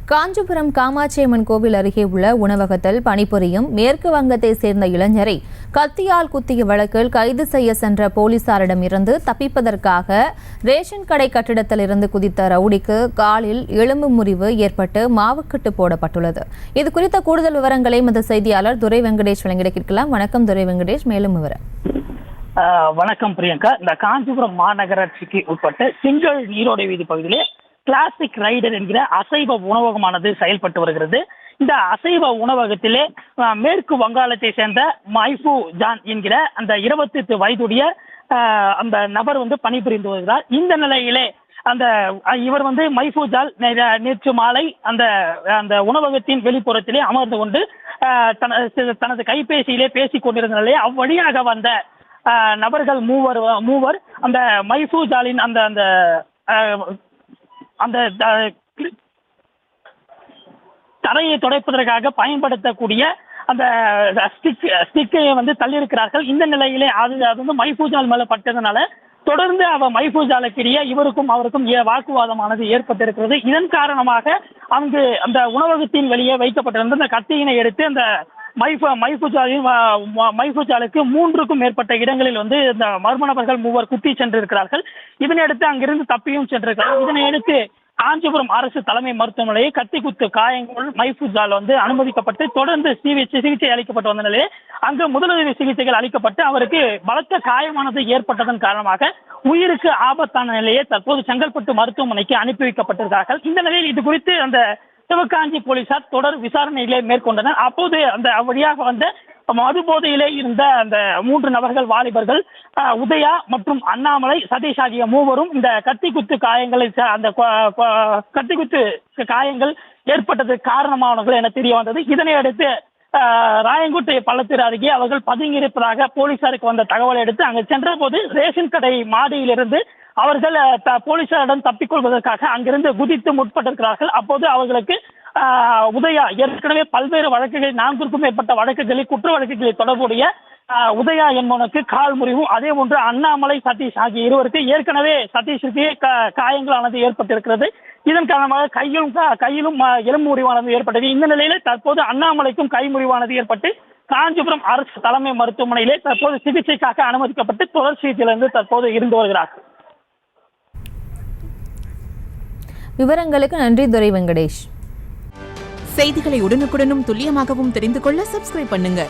காஞ்சிபுரம் காமாட்சியம்மன் கோவில் அருகே உள்ள உணவகத்தில் பணிபுரியும் மேற்கு வங்கத்தை சேர்ந்த இளைஞரை கத்தியால் குத்திய வழக்கில் கைது செய்ய சென்ற போலீசாரிடம் இருந்து தப்பிப்பதற்காக ரேஷன் கடை கட்டிடத்தில் இருந்து குதித்த ரவுடிக்கு காலில் எலும்பு முறிவு ஏற்பட்டு மாவுக்கட்டு போடப்பட்டுள்ளது. இது குறித்த கூடுதல் விவரங்களை எமது செய்தியாளர் துரை வெங்கடேஷ் வழங்கிட கேட்கலாம். வணக்கம் துரை வெங்கடேஷ், மேலும் விவரம். வணக்கம் பிரியங்கா. இந்த காஞ்சிபுரம் மாநகராட்சிக்கு உட்பட்ட செங்கல் நீரோடை வீதி பகுதியிலே கிளாசிக் ரைடர் என்கிற அசைவ உணவகமானது செயல்பட்டு வருகிறது. இந்த அசைவ உணவகத்திலே மேற்கு வங்காளத்தை சேர்ந்த மைஃபு ஜான் என்கிற அந்த 28 வயதுடைய அந்த நபர் பணிபுரிந்து வருகிறார். இந்த நிலையிலே இவர் மைஃபு ஜால் நேற்று மாலை அந்த உணவகத்தின் வெளிப்புறத்திலே அமர்ந்து கொண்டு தனது கைபேசியிலே பேசிக் கொண்டிருந்த நிலையை அவ்வழியாக வந்த நபர்கள் மூவர் அந்த மைஃபு ஜாலின் அந்த தரையை துடைப்பதற்காக பயன்படுத்தக்கூடிய அந்த ஸ்டிக்கை தள்ளியிருக்கிறார்கள். இந்த நிலையிலே அது மைஃபூஜால் மேல பட்டதுனால தொடர்ந்து மைஃபூஜாலுக்கிடையே இவருக்கும் அவருக்கும் வாக்குவாதமானது ஏற்பட்டிருக்கிறது. இதன் காரணமாக அங்கு அந்த உணவகத்தின் வெளியே வைக்கப்பட்டிருந்த அந்த கத்தியினை எடுத்து அந்த மைஃபூஜாலுக்கு 3க்கும் மேற்பட்ட இடங்களில் இந்த மர்ம நபர்கள் மூவர் குத்தி சென்றிருக்கிறார்கள். இதனையடுத்து அங்கிருந்து தப்பியும் சென்றிருக்கிறார்கள். இதனையடுத்து காஞ்சிபுரம் அரசு தலைமை மருத்துவமனையை கத்தி குத்து காயங்கள் மைஃபூஜால் அனுமதிக்கப்பட்டு தொடர்ந்து சிகிச்சை அளிக்கப்பட்டு வந்த நிலையில் அங்கு முதலுதவி சிகிச்சைகள் அளிக்கப்பட்டு அவருக்கு பலத்த காயமானது ஏற்பட்டதன் காரணமாக உயிருக்கு ஆபத்தான நிலையை தற்போது செங்கல்பட்டு மருத்துவமனைக்கு அனுப்பி வைக்கப்பட்டிருக்கிறார்கள். இந்த நிலையில் இது குறித்து அந்த சிவகாஞ்சி போலீசார் தொடர் விசாரணைகளை மேற்கொண்டனர். அப்போது அந்த வழியாக வந்த மது போதையிலே இருந்த அந்த 3 நபர்கள் வாலிபர்கள் உதயா மற்றும் அண்ணாமலை, சதீஷ் ஆகிய மூவரும் இந்த கத்திக்குத்து காயங்கள் ஏற்பட்டதற்கு காரணமானவர்கள் என தெரிய வந்தது. இதனை அடுத்து ராயங்குட்டை பள்ளத்திற்கு அருகே அவர்கள் பதுங்கியிருப்பதாக போலீசாருக்கு வந்த தகவலை எடுத்து அங்கு சென்ற போது ரேஷன் கடை மாடியிலிருந்து அவர்கள் போலீசாரிடம் தப்பிக்கொள்வதற்காக அங்கிருந்து குதித்து முற்பட்டிருக்கிறார்கள். அப்போது அவர்களுக்கு உதயா ஏற்கனவே பல்வேறு வழக்குகளில் 4க்கும் மேற்பட்ட வழக்குகளில் குற்ற வழக்குகளில் தொடர்புடைய உதயா என்பவனுக்கு கால் முறிவும், அதே போன்று அண்ணாமலை, சதீஷ் ஆகிய இருவருக்கு ஏற்கனவே சதீஷுக்கு காயங்களானது ஏற்பட்டிருக்கிறது. இதன் காரணமாக கையிலும் எலும்பு முறிவானது ஏற்பட்டது. இந்த நிலையில தற்போது அண்ணாமலைக்கும் கை முறிவானது ஏற்பட்டு காஞ்சிபுரம் அரசு தலைமை மருத்துவமனையிலே தற்போது சிகிச்சைக்காக அனுமதிக்கப்பட்டு தொடர் சிகிச்சையிலிருந்து தற்போது இருந்து வருகிறார்கள். விவரங்களுக்கு நன்றி துரை வெங்கடேஷ். செய்திகளை உடனுக்குடனும் துல்லியமாகவும் தெரிந்து கொள்ள சப்ஸ்கிரைப் பண்ணுங்க.